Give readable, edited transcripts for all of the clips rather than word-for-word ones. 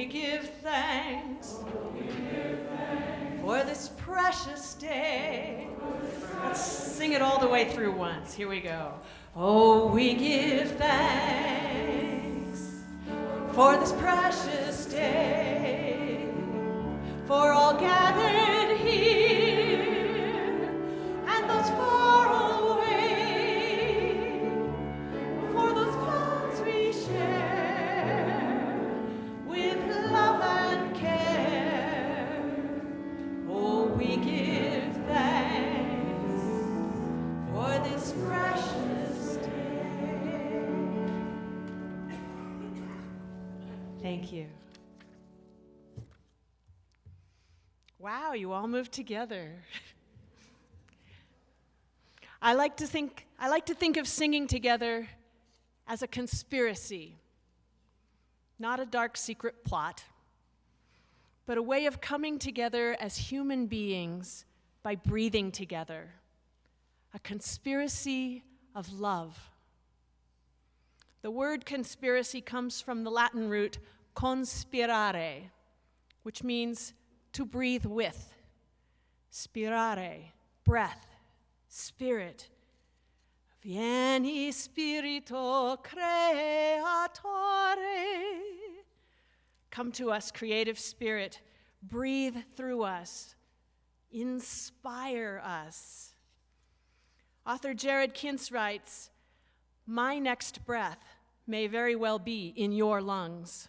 we give thanks for this precious day. Let's sing it all the way through once. Here we go. Oh, we give thanks for this precious day, for all gathered here and those far away, for those bonds we share with love and care. Oh, we give thanks for this precious day. Thank you. Wow, you all moved together. I like to think of singing together as a conspiracy, not a dark secret plot, but a way of coming together as human beings by breathing together. A conspiracy of love. The word conspiracy comes from the Latin root conspirare, which means to breathe with. Spirare, breath, spirit. Vieni Spirito Creatore. Come to us, creative spirit. Breathe through us. Inspire us. Author Jared Kintz writes, "My next breath may very well be in your lungs.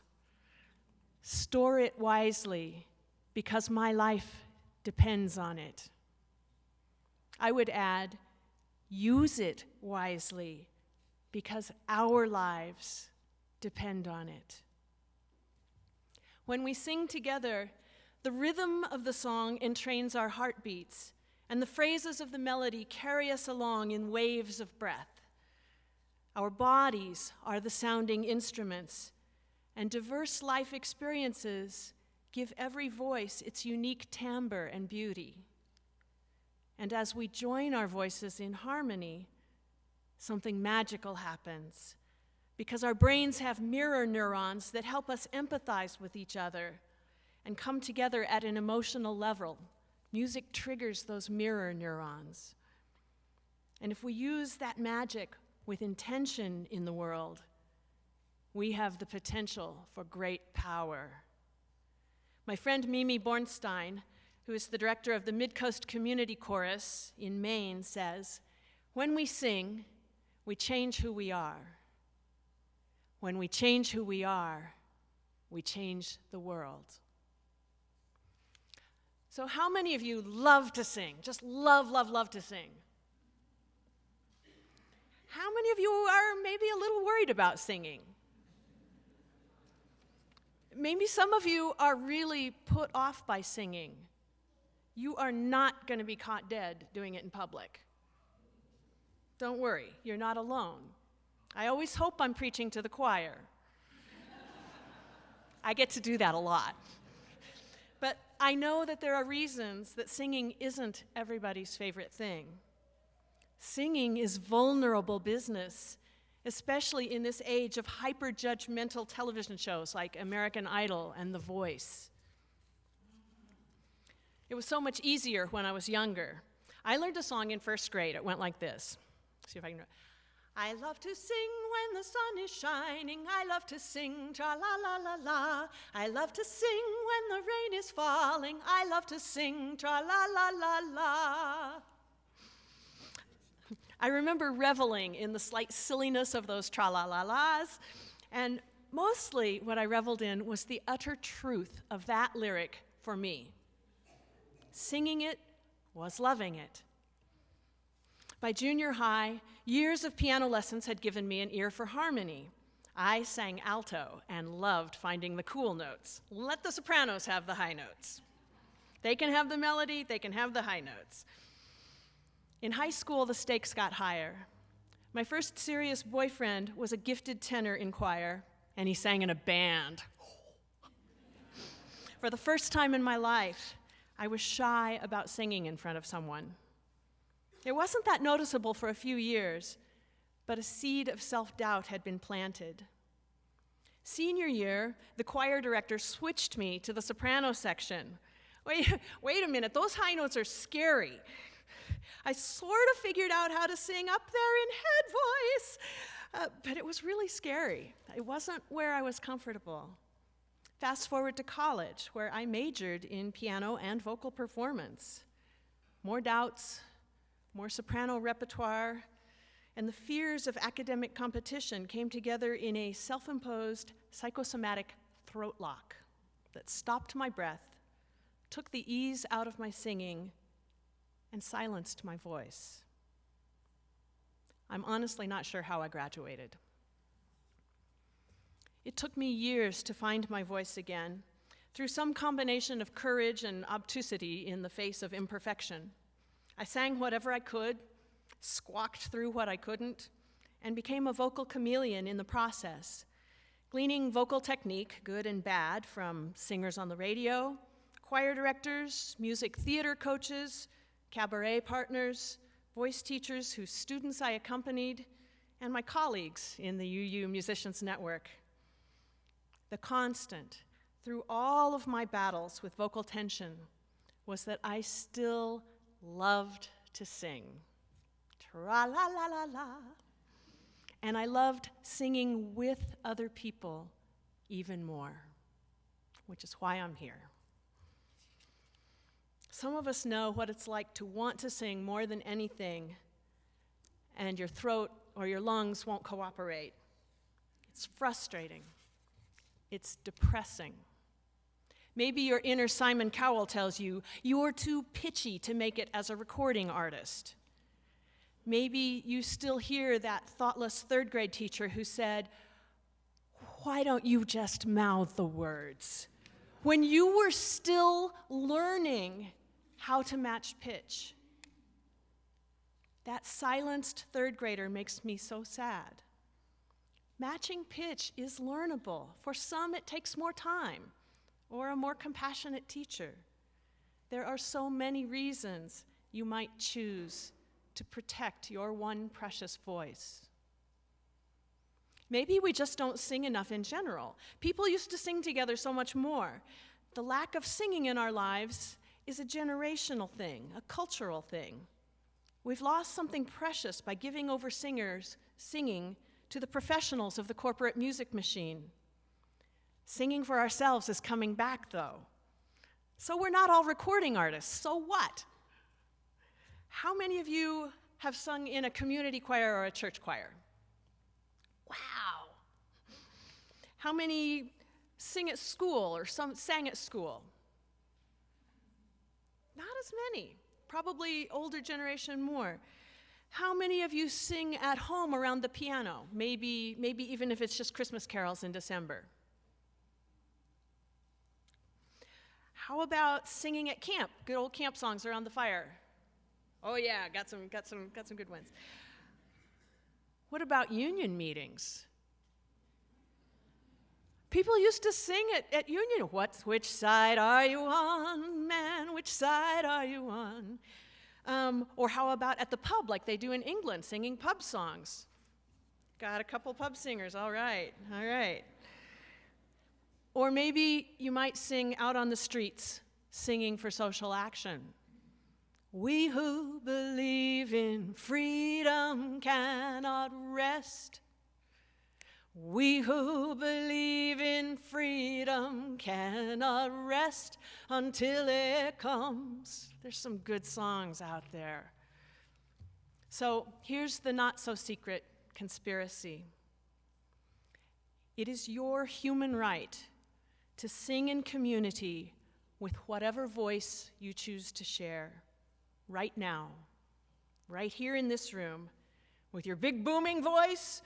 Store it wisely, because my life depends on it." I would add, use it wisely, because our lives depend on it. When we sing together, the rhythm of the song entrains our heartbeats, and the phrases of the melody carry us along in waves of breath. Our bodies are the sounding instruments, and diverse life experiences give every voice its unique timbre and beauty. And as we join our voices in harmony, something magical happens, because our brains have mirror neurons that help us empathize with each other and come together at an emotional level. Music triggers those mirror neurons. And if we use that magic with intention in the world, we have the potential for great power. My friend Mimi Bornstein, who is the director of the Mid-Coast Community Chorus in Maine, says, "When we sing, we change who we are. When we change who we are, we change the world." So how many of you love to sing? Just love to sing? How many of you are maybe a little worried about singing? Maybe some of you are really put off by singing. You are not going to be caught dead doing it in public. Don't worry, you're not alone. I always hope I'm preaching to the choir. I get to do that a lot. But I know that there are reasons that singing isn't everybody's favorite thing. Singing is vulnerable business, especially in this age of hyper-judgmental television shows like American Idol and The Voice. It was so much easier when I was younger. I learned a song in first grade. It went like this. See if I can. I love to sing when the sun is shining. I love to sing tra-la-la-la-la. I love to sing when the rain is falling. I love to sing tra-la-la-la-la. I remember reveling in the slight silliness of those tra-la-la-las, and mostly what I reveled in was the utter truth of that lyric for me. Singing it was loving it. By junior high, years of piano lessons had given me an ear for harmony. I sang alto and loved finding the cool notes. Let the sopranos have the high notes. They can have the melody, they can have the high notes. In high school, the stakes got higher. My first serious boyfriend was a gifted tenor in choir, and he sang in a band. For the first time in my life, I was shy about singing in front of someone. It wasn't that noticeable for a few years, but a seed of self-doubt had been planted. Senior year, the choir director switched me to the soprano section. Wait a minute, those high notes are scary. I sort of figured out how to sing up there in head voice, but it was really scary. It wasn't where I was comfortable. Fast forward to college, where I majored in piano and vocal performance. More doubts, more soprano repertoire, and the fears of academic competition came together in a self-imposed psychosomatic throat lock that stopped my breath, took the ease out of my singing, and silenced my voice. I'm honestly not sure how I graduated. It took me years to find my voice again, through some combination of courage and obtusity in the face of imperfection. I sang whatever I could, squawked through what I couldn't, and became a vocal chameleon in the process, gleaning vocal technique, good and bad, from singers on the radio, choir directors, music theater coaches, cabaret partners, voice teachers whose students I accompanied, and my colleagues in the UU Musicians Network. The constant, through all of my battles with vocal tension, was that I still loved to sing. Tra-la-la-la-la. And I loved singing with other people even more, which is why I'm here. Some of us know what it's like to want to sing more than anything, and your throat or your lungs won't cooperate. It's frustrating. It's depressing. Maybe your inner Simon Cowell tells you you're too pitchy to make it as a recording artist. Maybe you still hear that thoughtless third grade teacher who said, "Why don't you just mouth the words?" when you were still learning how to match pitch. That silenced third grader makes me so sad. Matching pitch is learnable. For some, it takes more time or a more compassionate teacher. There are so many reasons you might choose to protect your one precious voice. Maybe we just don't sing enough in general. People used to sing together so much more. The lack of singing in our lives is a generational thing, a cultural thing. We've lost something precious by giving over singing to the professionals of the corporate music machine. Singing for ourselves is coming back, though. So we're not all recording artists, so what? How many of you have sung in a community choir or a church choir? Wow. How many sing at school or sang at school? Not as many. Probably older generation more. How many of you sing at home around the piano? Maybe even if it's just Christmas carols in December. How about singing at camp? Good old camp songs around the fire. Oh yeah, got some good ones. What about union meetings? People used to sing at union. Which side are you on, man? Which side are you on? Or how about at the pub, like they do in England, singing pub songs? Got a couple pub singers, all right. Or maybe you might sing out on the streets, singing for social action. We who believe in freedom cannot rest. We who believe in freedom cannot rest until it comes. There's some good songs out there. So here's the not-so-secret conspiracy. It is your human right to sing in community with whatever voice you choose to share right now, right here in this room, with your big booming voice,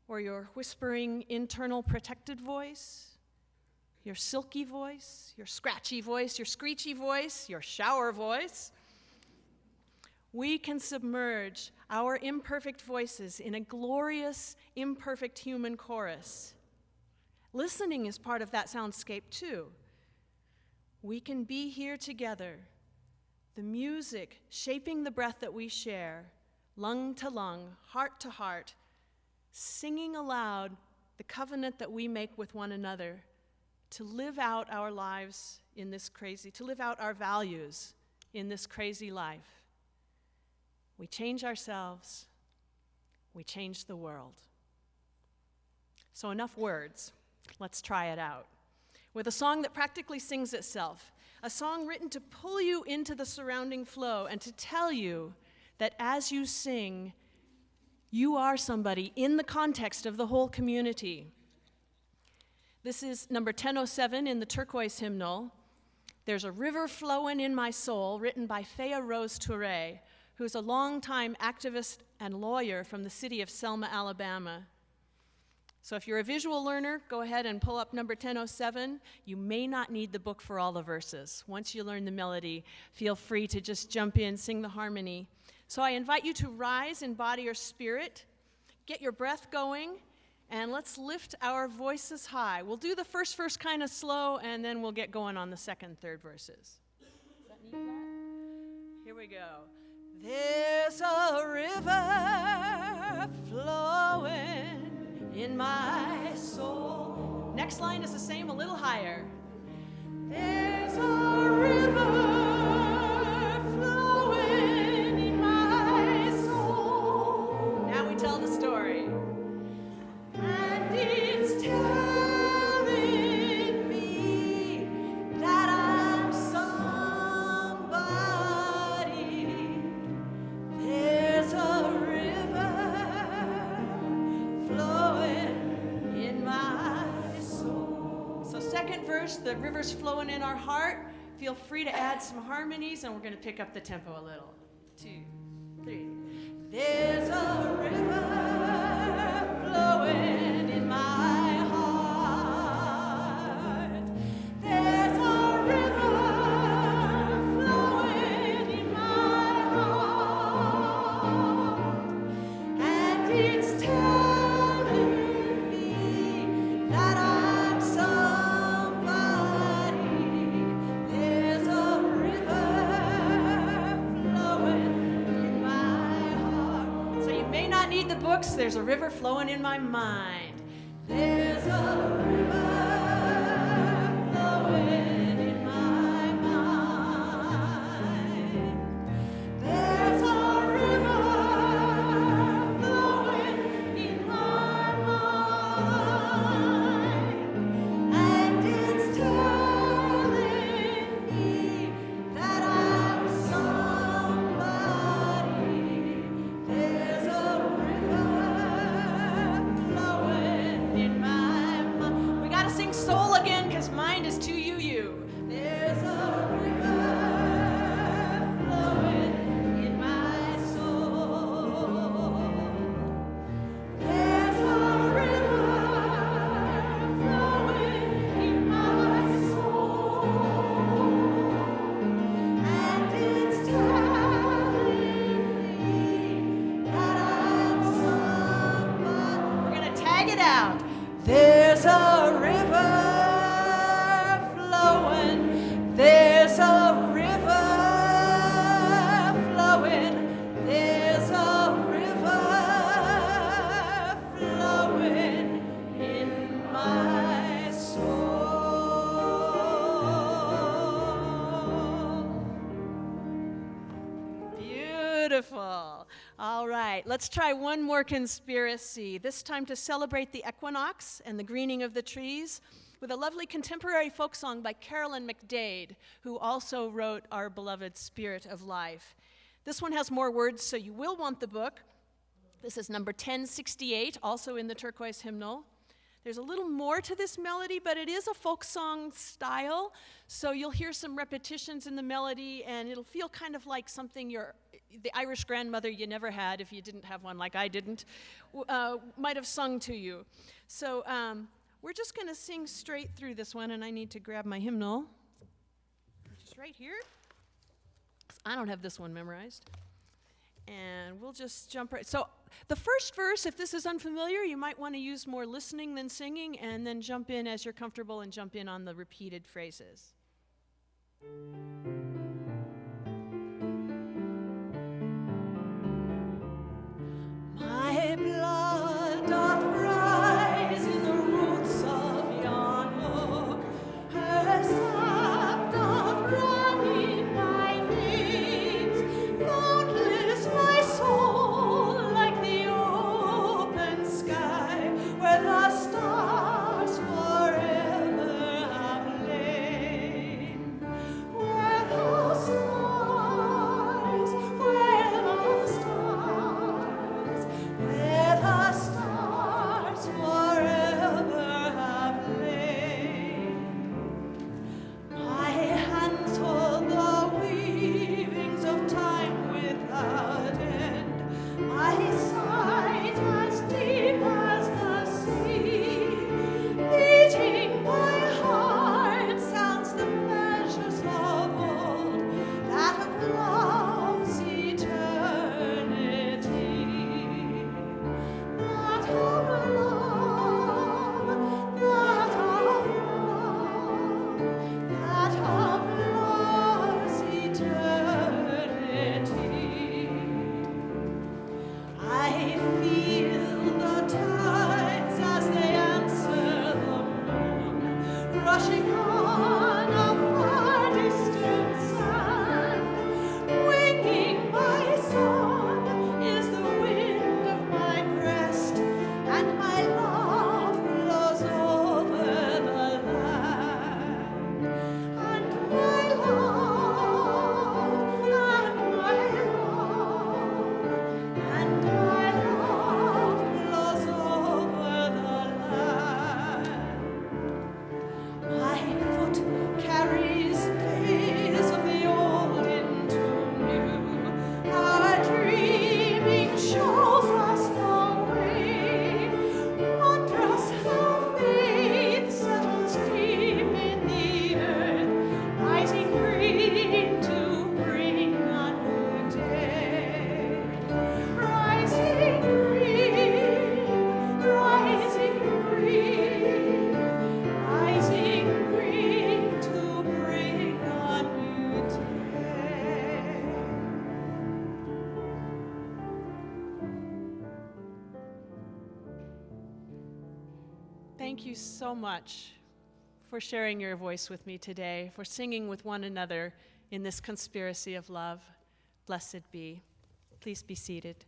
or your whispering internal protected voice, your silky voice, your scratchy voice, your screechy voice, your shower voice. We can submerge our imperfect voices in a glorious, imperfect human chorus. Listening is part of that soundscape too. We can be here together, the music shaping the breath that we share, lung to lung, heart to heart, singing aloud the covenant that we make with one another to live out our lives in this crazy, to live out our values in this crazy life. We change ourselves, we change the world. So enough words. Let's try it out. With a song that practically sings itself, a song written to pull you into the surrounding flow and to tell you that as you sing, you are somebody in the context of the whole community. This is number 1007 in the turquoise hymnal. There's a river flowing in my soul, written by Thea Rose Touré, who's a longtime activist and lawyer from the city of Selma, Alabama. So if you're a visual learner, go ahead and pull up number 1007. You may not need the book for all the verses. Once you learn the melody, feel free to just jump in, sing the harmony. So I invite you to rise in body or spirit, get your breath going, and let's lift our voices high. We'll do the first verse kind of slow, and then we'll get going on the second, third verses. Does that need that? Here we go. There's a river flowing in my soul. Next line is the same, a little higher. There's a river flowing in my soul. Now we tell the story. And it's telling me that I'm somebody. There's a river flowing in my soul. So second verse, the river's flowing in our heart. Feel free to add some harmonies, and we're going to pick up the tempo a little. 2, 3. There's a river flowing in my heart. There's a river flowing in my heart. And it's telling me that I'm somebody. There's a river flowing in my heart. So you may not need the books. There's a river flowing in my mind. There's a river flowing in my mind. There's a river flowing in my mind. And it's telling me that I'm somebody. There's a river flowing in my mind. We gotta sing soul again, because mind is too you. There's a river flowing in my soul. There's a river flowing in my soul. And it's telling me that I'm somebody. We're gonna tag it out. There's a river flowing. There's a river flowing. There's a river flowing in my soul. Beautiful. All right, let's try one more conspiracy, this time to celebrate the equinox and the greening of the trees with a lovely contemporary folk song by Carolyn McDade, who also wrote our beloved Spirit of Life. This one has more words, so you will want the book. This is number 1068, also in the turquoise hymnal. There's a little more to this melody, but it is a folk song style, so you'll hear some repetitions in the melody, and it'll feel kind of like something the Irish grandmother you never had, if you didn't have one like I didn't, might have sung to you. So we're just going to sing straight through this one, and I need to grab my hymnal, which is right here. I don't have this one memorized. And we'll just jump right. So the first verse, if this is unfamiliar, you might want to use more listening than singing, and then jump in as you're comfortable and jump in on the repeated phrases. My blood doth rise in the rushing on a far distant sand. Winging my song is the wind of my breast, and my love blows over the land. And my love, and my love, and my love blows over the land. My foot carries days of the old into new. Our dreaming shows us the way. Wondrous how faith settles deep in the earth, rising green to bring a new day. Rising green, rising green, rising green to bring a new day. Thank you so much for sharing your voice with me today, for singing with one another in this conspiracy of love. Blessed be. Please be seated.